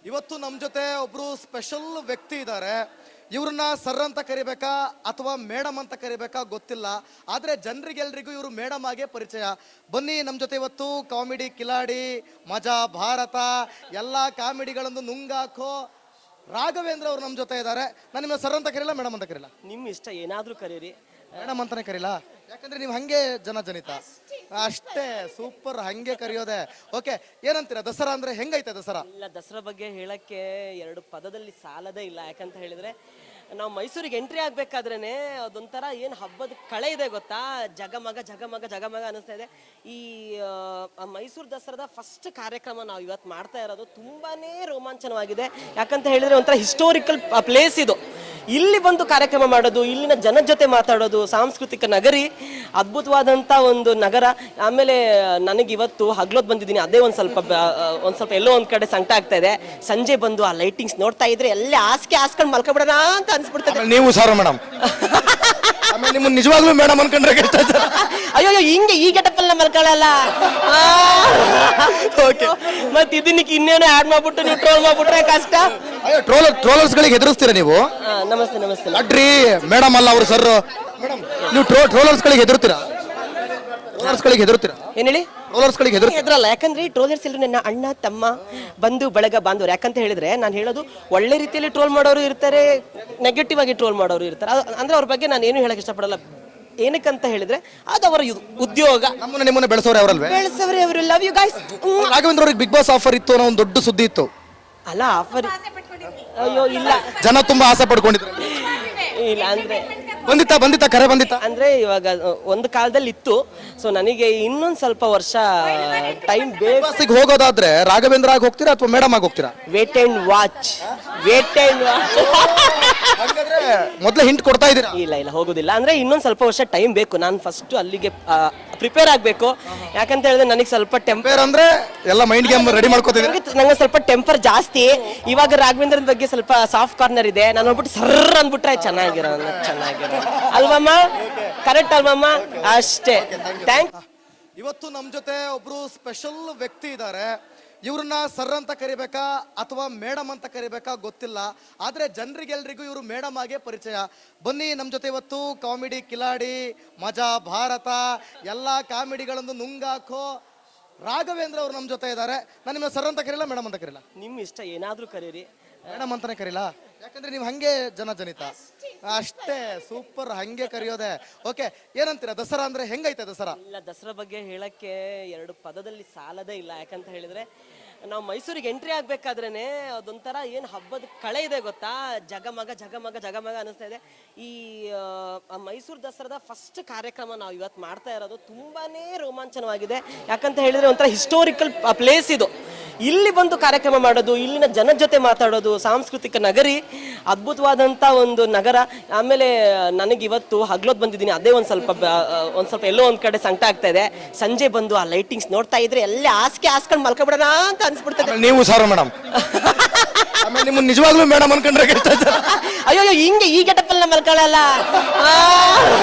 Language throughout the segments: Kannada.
ಇವತ್ತು ನಮ್ಮ ಜೊತೆ ಒಬ್ರು ಸ್ಪೆಷಲ್ ವ್ಯಕ್ತಿ ಇದ್ದಾರೆ. ಇವ್ರನ್ನ ಸರ್ ಅಂತ ಕರಿಬೇಕಾ ಅಥವಾ ಮೇಡಮ್ ಅಂತ ಕರಿಬೇಕಾ ಗೊತ್ತಿಲ್ಲ, ಆದರೆ ಜನರಿಗೆಲ್ರಿಗೂ ಇವರು ಮೇಡಮ್ ಆಗೇ ಪರಿಚಯ. ಬನ್ನಿ ನಮ್ಮ ಜೊತೆ ಇವತ್ತು ಕಾಮಿಡಿ ಕಿಲಾಡಿ, ಮಜಾ ಭಾರತ ಎಲ್ಲ ಕಾಮಿಡಿಗಳನ್ನು ನುಂಗಾಕೋ ರಾಘವೇಂದ್ರ ಅವರು ನಮ್ಮ ಜೊತೆ ಇದ್ದಾರೆ. ನಾನು ನಿಮ್ಮನ್ನ ಸರ್ ಅಂತ ಕರೀಲ್ಲ, ಮೇಡಮ್ ಅಂತ ಕರೀಲ್ಲ? ನಿಮ್ಮ ಇಷ್ಟ, ಏನಾದರೂ ಕರೀರಿ. ಮೇಡಮ್ ಅಂತಾನೆ ಕರೀಲ್ಲ, ಯಾಕಂದ್ರೆ ನೀವು ಹಂಗೆ ಜನಿತ ಅಷ್ಟೇ. ಸೂಪರ್, ಹಂಗೆ ಕರೆಯೋದೆ. ಓಕೆ, ಏನಂತೀರಾ ದಸರಾ ಅಂದ್ರೆ ಹೆಂಗೈತೆ ದಸರಾ? ಇಲ್ಲ, ದಸರಾ ಬಗ್ಗೆ ಹೇಳಕ್ಕೆ ಎರಡು ಪದದಲ್ಲಿ ಸಾಲದೇ ಇಲ್ಲ. ಯಾಕಂತ ಹೇಳಿದ್ರೆ ನಾವು ಮೈಸೂರಿಗೆ ಎಂಟ್ರಿ ಆಗ್ಬೇಕಾದ್ರೇನೆ ಅದೊಂಥರ ಏನು ಹಬ್ಬದ ಕಳೆ ಇದೆ ಗೊತ್ತಾ, ಜಗಮಗ ಜಗಮಗ ಜಗಮಗ ಅನಿಸ್ತಾ ಇದೆ. ಈ ಮೈಸೂರು ದಸರಾದ ಫಸ್ಟ್ ಕಾರ್ಯಕ್ರಮ ನಾವು ಇವತ್ತು ಮಾಡ್ತಾ ಇರೋದು ತುಂಬಾನೇ ರೋಮಾಂಚನವಾಗಿದೆ. ಯಾಕಂತ ಹೇಳಿದ್ರೆ ಒಂಥರ ಹಿಸ್ಟೋರಿಕಲ್ ಪ್ಲೇಸ್ ಇದು. ಇಲ್ಲಿ ಬಂದು ಕಾರ್ಯಕ್ರಮ ಮಾಡೋದು, ಇಲ್ಲಿನ ಜನ ಜೊತೆ ಮಾತಾಡೋದು, ಸಾಂಸ್ಕೃತಿಕ ನಗರಿ, ಅದ್ಭುತವಾದಂಥ ಒಂದು ನಗರ. ಆಮೇಲೆ ನನಗೆ ಇವತ್ತು ಹಗ್ಲೊತ್ತು ಬಂದಿದ್ದೀನಿ, ಅದೇ ಒಂದು ಸ್ವಲ್ಪ ಎಲ್ಲೋ ಒಂದು ಕಡೆ ಸಂಕಟ ಆಗ್ತಾ ಇದೆ. ಸಂಜೆ ಬಂದು ಆ ಲೈಟಿಂಗ್ಸ್ ನೋಡ್ತಾ ಇದ್ರೆ ಎಲ್ಲ ಹಾಸ್ಕೊಂಡು ಮಲ್ಕೊಬಿಡೋಣ ಅಂತ ಅನ್ಸ್ಬಿಡ್ತದೆ. ನೀವು ಸರ್ ಮೇಡಮ್ ನಿಮ್ಮ ನಿಜವಾಗ್ಲೂ ಮೇಡಮ್ ಅನ್ಕೊಂಡ್ರೆ ಅಯ್ಯೋ ಹಿಂಗೆ ಈ ಗೆಟಪ್ಪಲ್ಲ ಮಲ್ಕೊಳ್ಳಲ್ಲ. ಮತ್ತೆ ಇದನ್ನಕ್ಕೆ ಇನ್ನೇನೋ ಆಡ್ ಮಾಡ್ಬಿಟ್ಟು ನೀವು ಟ್ರೋಲ್ ಮಾಡ್ಬಿಟ್ರೆ ಕಷ್ಟ. ಟ್ರೋಲರ್ಸ್ ಗಳಿಗೆ ಹೆದರಿಸ್ತೀರಾ ನೀವು? ನಮಸ್ತೆ ನಮಸ್ತೆ. ಅಡ್ರಿ ಮೇಡಮ್ ಅಲ್ಲ ಅವರು ಸರ್. ಮೇಡಮ್ ನೀವು ಟ್ರೋಲರ್ಸ್ ಗಳಿಗೆ ಹೆದರ್ತೀರಾ? ಏನ್ ಹೇಳಿ? ಹೆದ್ರಲ್ಲ, ಯಾಕಂದ್ರೆ ಟ್ರೋಲರ್ಸ್ ಎಲ್ಲರೂ ನನ್ನ ಅಣ್ಣ ತಮ್ಮ ಬಂಧು ಬಳಗ ಬಾಂಧವರು. ಯಾಕಂತ ಹೇಳಿದ್ರೆ ನಾನು ಹೇಳೋದು ಒಳ್ಳೆ ರೀತಿಯಲ್ಲಿ ಟ್ರೋಲ್ ಮಾಡೋರು ಇರ್ತಾರೆ, ನೆಗೆಟಿವ್ ಆಗಿ ಟ್ರೋಲ್ ಮಾಡೋರು ಇರ್ತಾರೆ. ಅಂದ್ರೆ ಅವ್ರ ಬಗ್ಗೆ ನಾನು ಏನು ಹೇಳಕ್ ಇಷ್ಟಪಡಲ್ಲ. ಏನಕ್ಕಂತ ಹೇಳಿದ್ರೆ ಅದು ಅವರ ಉದ್ಯೋಗ. ನಿಮ್ಮನ್ನ ಬೆಳೆಸೋರೆ ಅವರಲ್ವೇ? ಬೆಳೆಸವ್ರೆ ಅವರು. Love you guys. ರಾಘವೇಂದ್ರ ಅವ್ರಿಗೆ ಬಿಗ್ ಬಾಸ್ ಆಫರ್ ಇತ್ತು ಅನ್ನೋ ಒಂದು ದೊಡ್ಡ ಸುದ್ದಿ ಇತ್ತು. ಅಲ್ಲ ಆಫರ್? ಅಯ್ಯೋ ಇಲ್ಲ, ಜನ ತುಂಬಾ ಆಸೆ ಪಡ್ಕೊಂಡಿದ್ರು. ಇಲ್ಲ ಅಂದ್ರೆ ಬಂದಿತ್ತ ಕರೆ ಬಂದಿತ್ತ ಅಂದ್ರೆ ಇವಾಗ ಒಂದು ಕಾಲದಲ್ಲಿ ಇತ್ತು. ಸೊ ನನಗೆ ಇನ್ನೊಂದ್ ಸ್ವಲ್ಪ ವರ್ಷ ಟೈಮ್ ಬೇಕು. ಹೋಗೋದಾದ್ರೆ ರಾಘವೇಂದ್ರ ಆಗಿ ಹೋಗ್ತೀರಾ ಅಥವಾ ಮೇಡಮ್ ಆಗಿ ಹೋಗ್ತೀರಾ? Wait and watch. ಮೊದಲೇ ಹಿಂಟ್ ಕೊಡ್ತಾ ಇದ್ದೀರಾ? ಇಲ್ಲ ಹೋಗುದಿಲ್ಲ. ಅಂದ್ರೆ ಇನ್ನೊಂದ್ ಸ್ವಲ್ಪ ವರ್ಷ ಟೈಮ್ ಬೇಕು. ನಾನು ಫಸ್ಟ್ ಅಲ್ಲಿಗೆ ಪ್ರಿಪೇರ್ ಆಗ್ಬೇಕು. ಯಾಕಂತ ಹೇಳಿದ್ರೆ ನನಗೆ ಸ್ವಲ್ಪ ಟೆಂಪರ್ ಅಂದ್ರೆ ಎಲ್ಲ ಮೈಂಡ್ ಗೇಮ್ ರೆಡಿ ಮಾಡ್ಕೋತಿದ್ದೀನಿ. ನಂಗೆ ಸ್ವಲ್ಪ ಟೆಂಪರ್ ಜಾಸ್ತಿ. ಇವಾಗ ರಾಘವೇಂದ್ರನ ಬಗ್ಗೆ ಸ್ವಲ್ಪ ಸಾಫ್ಟ್ ಕಾರ್ನರ್ ಇದೆ. ನಾನು ಹೋಗ್ಬಿಟ್ಟು ಸರ್ರ್ ಅಂದ್ಬಿಟ್ರೆ ಚೆನ್ನಾಗಿರೋ ಅಲ್ವಮ್ಮ? ಕರೆಕ್ಟ್ ಅಲ್ವಮ್ಮ? ಅಷ್ಟೇ. ಇವತ್ತು ನಮ್ಮ ಜೊತೆ ಒಬ್ರು ಸ್ಪೆಷಲ್ ವ್ಯಕ್ತಿ ಇದ್ದಾರೆ. ಇವ್ರನ್ನ ಸರ್ ಅಂತ ಕರಿಬೇಕಾ ಅಥವಾ ಮೇಡಮ್ ಅಂತ ಕರಿಬೇಕಾ ಗೊತ್ತಿಲ್ಲ, ಆದರೆ ಜನರಿಗೆಲ್ರಿಗೂ ಇವರು ಮೇಡಮ್ ಆಗೇ ಪರಿಚಯ. ಬನ್ನಿ ನಮ್ಮ ಜೊತೆ ಇವತ್ತು ಕಾಮಿಡಿ ಕಿಲಾಡಿ, ಮಜಾ ಭಾರತ ಎಲ್ಲ ಕಾಮಿಡಿಗಳನ್ನು ನುಂಗಾಕೋ ರಾಘವೇಂದ್ರ ಅವರು ನಮ್ಮ ಜೊತೆ ಇದ್ದಾರೆ. ನಾನು ನಿಮ್ಮನ್ನ ಸರ್ ಅಂತ ಕರೀಲ್ಲ, ಮೇಡಮ್ ಅಂತ ಕರೀಲ್ಲ? ನಿಮ್ಮ ಇಷ್ಟ, ಏನಾದರೂ ಕರೀರಿ. ಮೇಡಮ್ ಅಂತಾನೆ ಕರೀಲ್ಲ, ಯಾಕಂದ್ರೆ ನೀವು ಹಂಗೆ ಜನಿತ ಅಷ್ಟೇ. ಸೂಪರ್, ಹಂಗೆ ಕರೆಯೋದೆ. ಓಕೆ, ಏನಂತೀರಾ ದಸರಾ ಅಂದ್ರೆ ಹೆಂಗೈತೆ ದಸರಾ? ಇಲ್ಲ, ದಸರಾ ಬಗ್ಗೆ ಹೇಳಕ್ಕೆ ಎರಡು ಪದದಲ್ಲಿ ಸಾಲದೇ ಇಲ್ಲ. ಯಾಕಂತ ಹೇಳಿದ್ರೆ ನಾವು ಮೈಸೂರಿಗೆ ಎಂಟ್ರಿ ಆಗ್ಬೇಕಾದ್ರೇನೆ ಅದೊಂಥರ ಏನು ಹಬ್ಬದ ಕಳೆ ಇದೆ ಗೊತ್ತಾ, ಜಗಮಗ ಜಗಮಗ ಜಗಮಗ ಅನಿಸ್ತಾ ಇದೆ. ಈ ಮೈಸೂರು ದಸರಾದ ಫಸ್ಟ್ ಕಾರ್ಯಕ್ರಮ ನಾವು ಇವತ್ತು ಮಾಡ್ತಾ ಇರೋದು ತುಂಬಾನೇ ರೋಮಾಂಚನವಾಗಿದೆ. ಯಾಕಂತ ಹೇಳಿದ್ರೆ ಒಂಥರ ಹಿಸ್ಟೋರಿಕಲ್ ಪ್ಲೇಸ್ ಇದು. ಇಲ್ಲಿ ಬಂದು ಕಾರ್ಯಕ್ರಮ ಮಾಡೋದು, ಇಲ್ಲಿನ ಜನ ಜೊತೆ ಮಾತಾಡೋದು, ಸಾಂಸ್ಕೃತಿಕ ನಗರಿ, ಅದ್ಭುತವಾದಂಥ ಒಂದು ನಗರ. ಆಮೇಲೆ ನನಗೆ ಇವತ್ತು ಹಗ್ಲೊತ್ತು ಬಂದಿದ್ದೀನಿ, ಅದೇ ಒಂದು ಸ್ವಲ್ಪ ಎಲ್ಲೋ ಒಂದು ಕಡೆ ಸಂಕಟ ಆಗ್ತಾ ಇದೆ. ಸಂಜೆ ಬಂದು ಆ ಲೈಟಿಂಗ್ಸ್ ನೋಡ್ತಾ ಇದ್ರೆ ಎಲ್ಲ ಹಾಸ್ಕೊಂಡು ಮಲ್ಕೊಬಿಡೋಣ ಅಂತ ಅನ್ಸ್ಬಿಡ್ತದೆ. ನೀವು ಸರ್ ಮೇಡಮ್ ನಿಮ್ಮ ನಿಜವಾಗ್ಲೂ ಮೇಡಮ್ ಅನ್ಕೊಂಡ್ರೆ ಅಯ್ಯೋ ಹಿಂಗೆ ಈ ಗೆಟಪ್ಪಲ್ಲ ಮಲ್ಕೊಳ್ಳಲ್ಲ.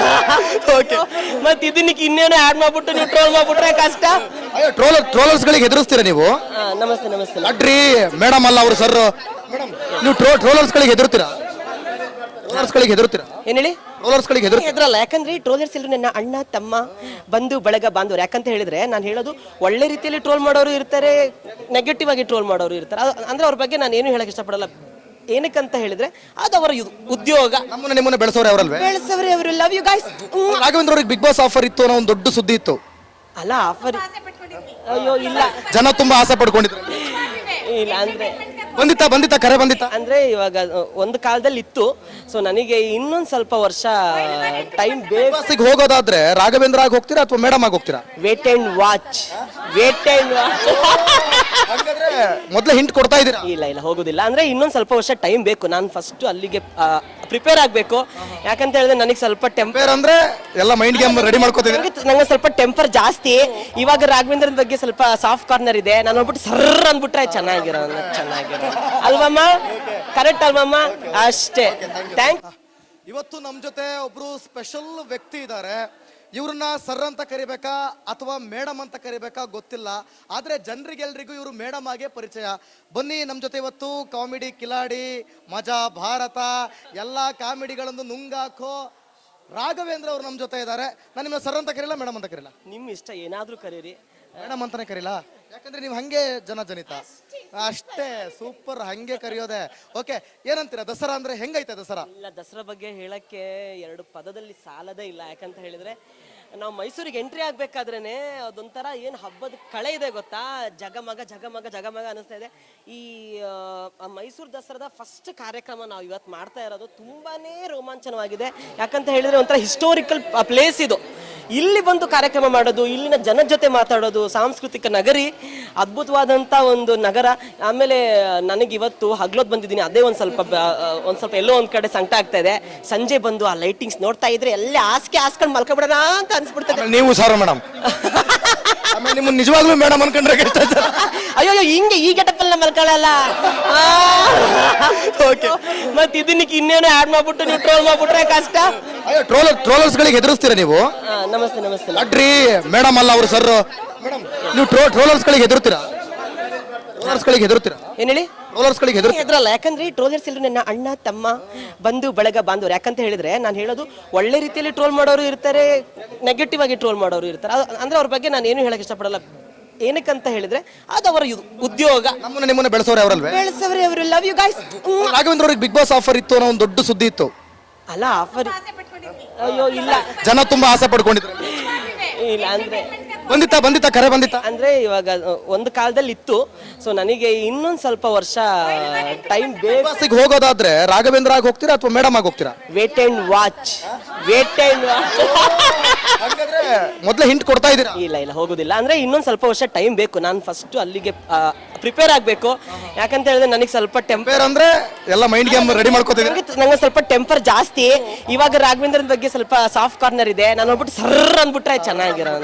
ಮತ್ತೆ ಇದನ್ನಕ್ಕೆ ಇನ್ನೇನೋ ಆಡ್ ಮಾಡ್ಬಿಟ್ಟು ನೀವು ಟ್ರೋಲ್ ಮಾಡ್ಬಿಟ್ರೆ ಕಷ್ಟ. ಟ್ರೋಲರ್ಸ್ ಗಳಿಗೆ ಹೆದರಿಸ್ತೀರಾ ನೀವು? ನಮಸ್ತೆ ನಮಸ್ತೆ. ಅಡ್ರಿ ಮೇಡಮ್ ಅಲ್ಲ ಅವರು ಸರ್. ನೀವು ಟ್ರೋಲರ್ಸ್ ಗಳಿಗೆ ಹೆದರ್ತೀರಾ? ಏನ್ ಹೇಳಿ? ಹೆದ್ರಲ್ಲ, ಯಾಕಂದ್ರೆ ಟ್ರೋಲರ್ಸ್ ಎಲ್ಲರೂ ನನ್ನ ಅಣ್ಣ ತಮ್ಮ ಬಂಧು ಬಳಗ ಬಾಂಧವರು. ಯಾಕಂತ ಹೇಳಿದ್ರೆ ನಾನು ಹೇಳೋದು ಒಳ್ಳೆ ರೀತಿಯಲ್ಲಿ ಟ್ರೋಲ್ ಮಾಡೋರು ಇರ್ತಾರೆ, ನೆಗೆಟಿವ್ ಆಗಿ ಟ್ರೋಲ್ ಮಾಡೋರು ಇರ್ತಾರೆ. ಅಂದ್ರೆ ಅವ್ರ ಬಗ್ಗೆ ನಾನು ಏನು ಹೇಳಕ್ ಇಷ್ಟಪಡಲ್ಲ. ಏನಕ್ಕಂತ ಹೇಳಿದ್ರೆ ಅದು ಅವರ ಉದ್ಯೋಗ. ನಿಮ್ಮನ್ನ ಬೆಳೆಸೋರೆ ಅವರಲ್ವೇ? ಬೆಳೆಸವ್ರೆ ಅವರು. Love you guys. ರಾಘವೇಂದ್ರ ಅವ್ರಿಗೆ ಬಿಗ್ ಬಾಸ್ ಆಫರ್ ಇತ್ತು ಅನ್ನೋ ಒಂದು ದೊಡ್ಡ ಸುದ್ದಿ ಇತ್ತು. ಅಲ್ಲ ಆಫರ್? ಅಯ್ಯೋ ಇಲ್ಲ, ಜನ ತುಂಬಾ ಆಸೆ ಪಡ್ಕೊಂಡಿದ್ರು. ಇಲ್ಲ ಅಂದ್ರೆ ಬಂದಿತ್ತ ಕರೆ ಬಂದಿತ್ತ ಅಂದ್ರೆ ಇವಾಗ ಒಂದು ಕಾಲದಲ್ಲಿ ಇತ್ತು. ಸೊ ನನಗೆ ಇನ್ನೊಂದ್ ಸ್ವಲ್ಪ ವರ್ಷ ಟೈಮ್ ಬೇಕು. ಹೋಗೋದಾದ್ರೆ ರಾಘವೇಂದ್ರ ಆಗಿ ಹೋಗ್ತೀರಾ ಅಥವಾ ಮೇಡಮ್ ಆಗಿ ಹೋಗ್ತೀರಾ? Wait and watch. ಮೊದಲೇ ಹಿಂಟ್ ಕೊಡ್ತಾ ಇದ್ದೀರಾ? ಇಲ್ಲ ಹೋಗುದಿಲ್ಲ. ಅಂದ್ರೆ ಇನ್ನೊಂದ್ ಸ್ವಲ್ಪ ವರ್ಷ ಟೈಮ್ ಬೇಕು. ನಾನು ಫಸ್ಟ್ ಅಲ್ಲಿಗೆ ಪ್ರಿಪೇರ್ ಆಗ್ಬೇಕು. ಯಾಕಂತ ಹೇಳಿದ್ರೆ ನನಗೆ ಸ್ವಲ್ಪ ಟೆಂಪರ್ ಅಂದ್ರೆ ಎಲ್ಲ ಮೈಂಡ್ ಗೇಮ್ ರೆಡಿ ಮಾಡ್ಕೋತಿದ್ದೀನಿ. ನಂಗೆ ಸ್ವಲ್ಪ ಟೆಂಪರ್ ಜಾಸ್ತಿ. ಇವಾಗ ರಾಘವೇಂದ್ರನ ಬಗ್ಗೆ ಸ್ವಲ್ಪ ಸಾಫ್ಟ್ ಕಾರ್ನರ್ ಇದೆ. ನಾನು ಹೋಗ್ಬಿಟ್ಟು ಸರ್ರ್ ಅಂದ್ಬಿಟ್ರೆ ಚೆನ್ನಾಗಿರೋ ಅಲ್ವಮ್ಮ? ಕರೆಕ್ಟ್ ಅಲ್ವಮ್ಮ? ಅಷ್ಟೇ. ಇವತ್ತು ನಮ್ಮ ಜೊತೆ ಒಬ್ರು ಸ್ಪೆಷಲ್ ವ್ಯಕ್ತಿ ಇದ್ದಾರೆ. ಇವ್ರನ್ನ ಸರ್ ಅಂತ ಕರಿಬೇಕಾ ಅಥವಾ ಮೇಡಮ್ ಅಂತ ಕರಿಬೇಕಾ ಗೊತ್ತಿಲ್ಲ, ಆದರೆ ಜನರಿಗೆಲ್ರಿಗೂ ಇವರು ಮೇಡಮ್ ಆಗೇ ಪರಿಚಯ. ಬನ್ನಿ ನಮ್ಮ ಜೊತೆ ಇವತ್ತು ಕಾಮಿಡಿ ಕಿಲಾಡಿ, ಮಜಾ ಭಾರತ ಎಲ್ಲ ಕಾಮಿಡಿಗಳನ್ನು ನುಂಗಾಕೋ ರಾಘವೇಂದ್ರ ಅವರು ನಮ್ಮ ಜೊತೆ ಇದ್ದಾರೆ. ನಾನು ನಿಮ್ಮನ್ನ ಸರ್ ಅಂತ ಕರೀಲ, ಮೇಡಮ್ ಅಂತ ಕರೀಲ? ನಿಮ್ಮ ಇಷ್ಟ, ಏನಾದರೂ ಕರೀರಿ. ಮೇಡಮ್ ಅಂತಾನೆ ಕರೀಲ, ಯಾಕಂದ್ರೆ ನೀವು ಹಂಗೆ ಜನಿತ ಅಷ್ಟೇ. ಸೂಪರ್, ಹಂಗೆ ಕರೆಯೋದೆ. ಓಕೆ, ಏನಂತೀರಾ ದಸರಾ ಅಂದ್ರೆ ಹೆಂಗೈತೆ ದಸರಾ? ಇಲ್ಲ, ದಸರಾ ಬಗ್ಗೆ ಹೇಳಕ್ಕೆ ಎರಡು ಪದದಲ್ಲಿ ಸಾಲದೇ ಇಲ್ಲ. ಯಾಕಂತ ಹೇಳಿದ್ರೆ ನಾವು ಮೈಸೂರಿಗೆ ಎಂಟ್ರಿ ಆಗ್ಬೇಕಾದ್ರೇನೆ ಅದೊಂಥರ ಏನು ಹಬ್ಬದ ಕಳೆ ಇದೆ ಗೊತ್ತಾ, ಜಗಮಗ ಜಗಮಗ ಜಗಮಗ ಅನಿಸ್ತಾ ಇದೆ. ಈ ಮೈಸೂರು ದಸರಾದ ಫಸ್ಟ್ ಕಾರ್ಯಕ್ರಮ ನಾವು ಇವತ್ತು ಮಾಡ್ತಾ ಇರೋದು ತುಂಬಾನೇ ರೋಮಾಂಚನವಾಗಿದೆ. ಯಾಕಂತ ಹೇಳಿದ್ರೆ ಒಂಥರ ಹಿಸ್ಟೋರಿಕಲ್ ಪ್ಲೇಸ್ ಇದು. ಇಲ್ಲಿ ಬಂದು ಕಾರ್ಯಕ್ರಮ ಮಾಡೋದು, ಇಲ್ಲಿನ ಜನದ ಜೊತೆ ಮಾತಾಡೋದು, ಸಾಂಸ್ಕೃತಿಕ ನಗರಿ, ಅದ್ಭುತವಾದಂಥ ಒಂದು ನಗರ. ಆಮೇಲೆ ನನಗೆ ಇವತ್ತು ಹಗ್ಲೊತ್ತು ಬಂದಿದ್ದೀನಿ, ಅದೇ ಒಂದು ಸ್ವಲ್ಪ ಎಲ್ಲೋ ಒಂದು ಕಡೆ ಸಂಕಟ ಆಗ್ತಾ ಇದೆ. ಸಂಜೆ ಬಂದು ಆ ಲೈಟಿಂಗ್ಸ್ ನೋಡ್ತಾ ಇದ್ರೆ ಎಲ್ಲ ಹಾಸ್ಕೊಂಡು ಮಲ್ಕೊಬಿಡೋಣ ಅಂತ ಅನ್ಸ್ಬಿಡ್ತದೆ. ನೀವು ಸಾರ ಮೇಡಮ್, ಆಮೇಲೆ ನಿಮ್ಮ ನಿಜವಾಗ್ಲೂ ಮೇಡಮ್ ಅನ್ಕೊಂಡ್ರೆ ಅಯ್ಯೋ ಹಿಂಗೆ ಈ ಗೆಟಪ್ಪಲ್ಲಿ ಮಲ್ಕೊಳ್ಳಲ್ಲ. ಮತ್ತೆ ಇದನ್ನಕ್ಕೆ ಇನ್ನೇನು ಆಡ್ ಮಾಡ್ಬಿಟ್ಟು ನೀವು ಟ್ರೋಲ್ ಮಾಡ್ಬಿಟ್ರೆ ಕಷ್ಟ. ಅಯ್ಯೋ, ಟ್ರೋಲರ್ಸ್ ಗಳಿಗೆ ಹೆದರಿಸ್ತೀರಾ ನೀವು? ನಮಸ್ತೆ ನಮಸ್ತೆ. ಅಡ್ರಿ ಮೇಡಮ್ ಅಲ್ಲ ಅವರು ಸರ್. ಮೇಡಮ್, ನೀವು ಟ್ರೋಲರ್ಸ್ ಗಳಿಗೆ ಹೆದರ್ತೀರಾ? ಏನ್ ಹೇಳಿ? ಟ್ರೋಲರ್ಸ್ ಗಳಿಗೆ ಹೆದ್ರಲ್ಲ, ಯಾಕಂದ್ರೆ ಈ ಟ್ರೋಲರ್ಸ್ ಎಲ್ಲರೂ ನನ್ನ ಅಣ್ಣ ತಮ್ಮ ಬಂಧು ಬಳಗ ಬಾಂಧವರು. ಯಾಕಂತ ಹೇಳಿದ್ರೆ ನಾನು ಹೇಳೋದು ಒಳ್ಳೆ ರೀತಿಯಲ್ಲಿ ಟ್ರೋಲ್ ಮಾಡೋರು ಇರ್ತಾರೆ, ನೆಗೆಟಿವ್ ಆಗಿ ಟ್ರೋಲ್ ಮಾಡೋರು ಇರ್ತಾರೆ. ಅಂದ್ರೆ ಅವ್ರ ಬಗ್ಗೆ ನಾನು ಏನು ಹೇಳಕ್ ಇಷ್ಟಪಡಲ್ಲ. ಏನಕ್ಕಂತ ಹೇಳಿದ್ರೆ ಅದು ಅವರ ಉದ್ಯೋಗ. ನಿಮ್ಮನ್ನ ಬೆಳೆಸೋರು ಅವರಲ್ವೇ? ಬೆಳೆಸವ್ರೆ ಅವರು. Love you guys. ರಾಘವೇಂದ್ರ ಅವ್ರಿಗೆ ಬಿಗ್ ಬಾಸ್ ಆಫರ್ ಇತ್ತು ಅನ್ನೋ ಒಂದು ದೊಡ್ಡ ಸುದ್ದಿ ಇತ್ತು. ಅಲ್ಲ ಆಫರ್? ಅಯ್ಯೋ ಇಲ್ಲ, ಜನ ತುಂಬಾ ಆಸೆ ಪಡ್ಕೊಂಡಿದ್ರು. ಇಲ್ಲ ಅಂದ್ರೆ ಬಂದಿತ್ತ ಕರೆ ಬಂದಿತ್ತ ಅಂದ್ರೆ ಇವಾಗ ಒಂದು ಕಾಲದಲ್ಲಿ ಇತ್ತು. ಸೊ ನನಗೆ ಇನ್ನೊಂದು ಸ್ವಲ್ಪ ವರ್ಷ ಟೈಮ್ ಬೇಕು. ಹೋಗೋದಾದ್ರೆ ರಾಘವೇಂದ್ರ ಆಗಿ ಹೋಗ್ತೀರಾ ಅಥವಾ ಮೇಡಮ್ ಆಗಿ ಹೋಗ್ತೀರಾ? Wait and watch. ಮೊದಲೇ ಹಿಂಟ್ ಕೊಡ್ತಾ ಇದ್ದೀರಾ? ಇಲ್ಲ ಹೋಗುದಿಲ್ಲ. ಅಂದ್ರೆ ಇನ್ನೊಂದು ಸ್ವಲ್ಪ ವರ್ಷ ಟೈಮ್ ಬೇಕು. ನಾನು ಫಸ್ಟ್ ಅಲ್ಲಿಗೆ ಪ್ರಿಪೇರ್ ಆಗ್ಬೇಕು. ಯಾಕಂತ ಹೇಳಿದ್ರೆ ನನಗೆ ಸ್ವಲ್ಪ ಟೆಂಪರ್ ಅಂದ್ರೆ ಎಲ್ಲ ಮೈಂಡ್ ಗೇಮ್ ರೆಡಿ ಮಾಡ್ಕೋತಿದ್ದೀನಿ. ನಂಗೆ ಸ್ವಲ್ಪ ಟೆಂಪರ್ ಜಾಸ್ತಿ. ಇವಾಗ ರಾಘವೇಂದ್ರನ ಬಗ್ಗೆ ಸ್ವಲ್ಪ ಸಾಫ್ಟ್ ಕಾರ್ನರ್ ಇದೆ. ನಾನು ಹೋಗ್ಬಿಟ್ಟು ಸರ್ರ್ ಅಂದ್ಬಿಟ್ರೆ ಚೆನ್ನಾಗಿರೋ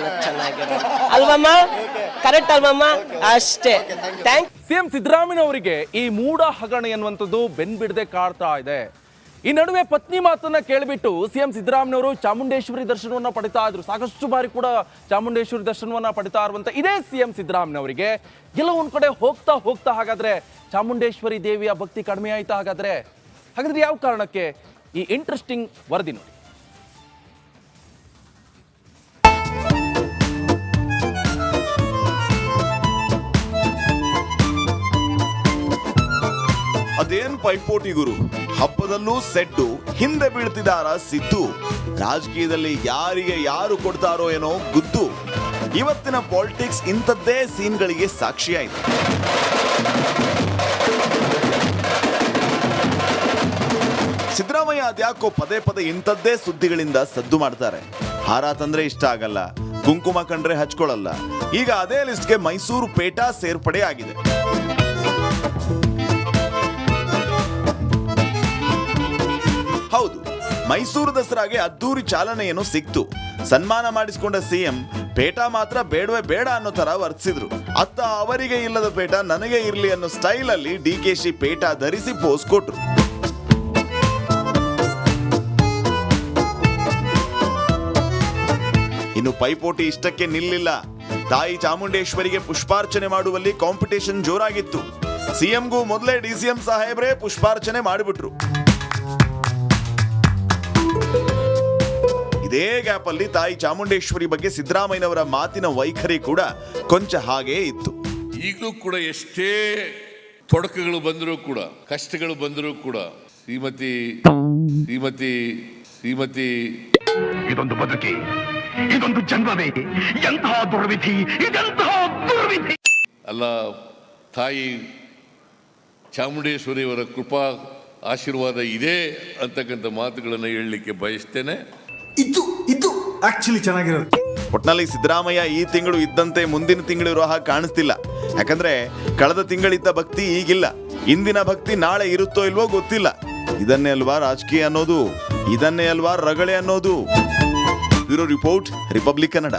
ಅಲ್ವಮ್ಮ? ಕರೆಕ್ಟ್ ಅಲ್ವಮ್ಮ? ಅಷ್ಟೇ. ಸಿಎಂ ಸಿದ್ದರಾಮಯ್ಯ ಅವರಿಗೆ ಈ ಮೂಢ ಹಗರಣ ಎನ್ನುವಂಥದ್ದು ಬೆನ್ಬಿಡದೆ ಕಾಡ್ತಾ ಇದೆ. ಈ ನಡುವೆ ಪತ್ನಿ ಮಾತನ್ನ ಕೇಳಿಬಿಟ್ಟು ಸಿಎಂ ಸಿದ್ದರಾಮಯ್ಯವರು ಚಾಮುಂಡೇಶ್ವರಿ ದರ್ಶನವನ್ನ ಪಡಿತಾ ಇದ್ರು. ಸಾಕಷ್ಟು ಬಾರಿ ಕೂಡ ಚಾಮುಂಡೇಶ್ವರಿ ದರ್ಶನವನ್ನ ಪಡಿತಾ ಇರುವಂತ ಇದೇ ಸಿಎಂ ಸಿದ್ದರಾಮಯ್ಯವರಿಗೆ ಎಲ್ಲ ಒಂದ್ ಕಡೆ ಹೋಗ್ತಾ ಹಾಗಾದ್ರೆ ಚಾಮುಂಡೇಶ್ವರಿ ದೇವಿಯ ಭಕ್ತಿ ಕಡಿಮೆ ಆಯ್ತಾ? ಹಾಗಾದ್ರೆ ಯಾವ ಕಾರಣಕ್ಕೆ? ಈ ಇಂಟ್ರೆಸ್ಟಿಂಗ್ ವರದಿ ನೋಡಿ. ಅದೇನ್ ಪೈಪೋಟಿ ಗುರು, ಹಬ್ಬದಲ್ಲೂ ಸೆಡ್ಡು, ಹಿಂದೆ ಬೀಳ್ತಿದಾರ ಸಿದ್ದು. ರಾಜಕೀಯದಲ್ಲಿ ಯಾರಿಗೆ ಯಾರು ಕೊಡ್ತಾರೋ ಏನೋ ಗುದ್ದು. ಇವತ್ತಿನ ಪಾಲಿಟಿಕ್ಸ್ ಇಂಥದ್ದೇ ಸೀನ್ಗಳಿಗೆ ಸಾಕ್ಷಿಯಾಯಿತು. ಸಿದ್ದರಾಮಯ್ಯ ಅದ್ಯಾಕೋ ಪದೇ ಇಂಥದ್ದೇ ಸುದ್ದಿಗಳಿಂದ ಸದ್ದು ಮಾಡ್ತಾರೆ. ಹಾರ ತಂದ್ರೆ ಇಷ್ಟ ಆಗಲ್ಲ, ಕುಂಕುಮ ಕಂಡ್ರೆ ಹಚ್ಕೊಳ್ಳಲ್ಲ. ಈಗ ಅದೇ ಲಿಸ್ಟ್ಗೆ ಮೈಸೂರು ಪೇಟ ಸೇರ್ಪಡೆ ಆಗಿದೆ. ಹೌದು, ಮೈಸೂರು ದಸರಾಗೆ ಅದ್ದೂರಿ ಚಾಲನೆಯನ್ನು ಸಿಕ್ತು. ಸನ್ಮಾನ ಮಾಡಿಸಿಕೊಂಡ ಸಿಎಂ ಪೇಟ ಮಾತ್ರ ಬೇಡವೇ ಬೇಡ ಅನ್ನೋ ತರ ವರ್ತಿಸಿದ್ರು. ಅತ್ತ ಅವರಿಗೆ ಇಲ್ಲದ ಪೇಟ ನನಗೆ ಇರ್ಲಿ ಅನ್ನೋ ಸ್ಟೈಲ್ ಅಲ್ಲಿ ಡಿಕೆಶಿ ಪೇಟ ಧರಿಸಿ ಪೋಸ್ ಕೊಟ್ರು. ಇನ್ನು ಪೈಪೋಟಿ ಇಷ್ಟಕ್ಕೆ ನಿಲ್ಲಿಲ್ಲ. ತಾಯಿ ಚಾಮುಂಡೇಶ್ವರಿಗೆ ಪುಷ್ಪಾರ್ಚನೆ ಮಾಡುವಲ್ಲಿ ಕಾಂಪಿಟೇಷನ್ ಜೋರಾಗಿತ್ತು. ಸಿಎಂಗೂ ಮೊದಲೇ ಡಿಸಿಎಂ ಸಾಹೇಬ್ರೆ ಪುಷ್ಪಾರ್ಚನೆ ಮಾಡಿಬಿಟ್ರು. ಇದೇ ಗ್ಯಾಪ್ ಅಲ್ಲಿ ತಾಯಿ ಚಾಮುಂಡೇಶ್ವರಿ ಬಗ್ಗೆ ಸಿದ್ದರಾಮಯ್ಯನವರ ಮಾತಿನ ವೈಖರಿ ಕೂಡ ಕೊಂಚ ಹಾಗೇ ಇತ್ತು. ಈಗಲೂ ಕೂಡ ಎಷ್ಟೇ ತೊಡಕುಗಳು ಬಂದರೂ ಕೂಡ, ಕಷ್ಟಗಳು ಬಂದರೂ ಕೂಡ, ಶ್ರೀಮತಿ ಇದೊಂದು ಬದುಕಿ, ಇದೊಂದು ಜನ್ಮವೇ, ಎಂತಹ ದುರ್ವಿಧಿ, ಇದೆಂತಹ ದುರ್ವಿಧಿ. ಅಲ್ಲ, ತಾಯಿ ಚಾಮುಂಡೇಶ್ವರಿಯವರ ಕೃಪಾ ಆಶೀರ್ವಾದ ಇದೆ ಅಂತಕ್ಕಂಥ ಮಾತುಗಳನ್ನು ಹೇಳಲಿಕ್ಕೆ ಬಯಸ್ತೇನೆ. ಇದು ಆಕ್ಚುಲಿ ಚೆನ್ನಾಗಿರೋದು. ಒಟ್ನಲ್ಲಿ ಸಿದ್ದರಾಮಯ್ಯ ಈ ತಿಂಗಳು ಇದ್ದಂತೆ ಮುಂದಿನ ತಿಂಗಳಿರೋ ಹಾಗೆ ಕಾಣಿಸ್ತಿಲ್ಲ. ಯಾಕಂದ್ರೆ ಕಳೆದ ತಿಂಗಳಿದ್ದ ಭಕ್ತಿ ಈಗಿಲ್ಲ. ಇಂದಿನ ಭಕ್ತಿ ನಾಳೆ ಇರುತ್ತೋ ಇಲ್ವೋ ಗೊತ್ತಿಲ್ಲ. ಇದನ್ನೇ ಅಲ್ವಾ ರಾಜಕೀಯ ಅನ್ನೋದು, ಇದನ್ನೇ ಅಲ್ವಾ ರಗಳೆ ಅನ್ನೋದು. Bureau report, republic Kannada.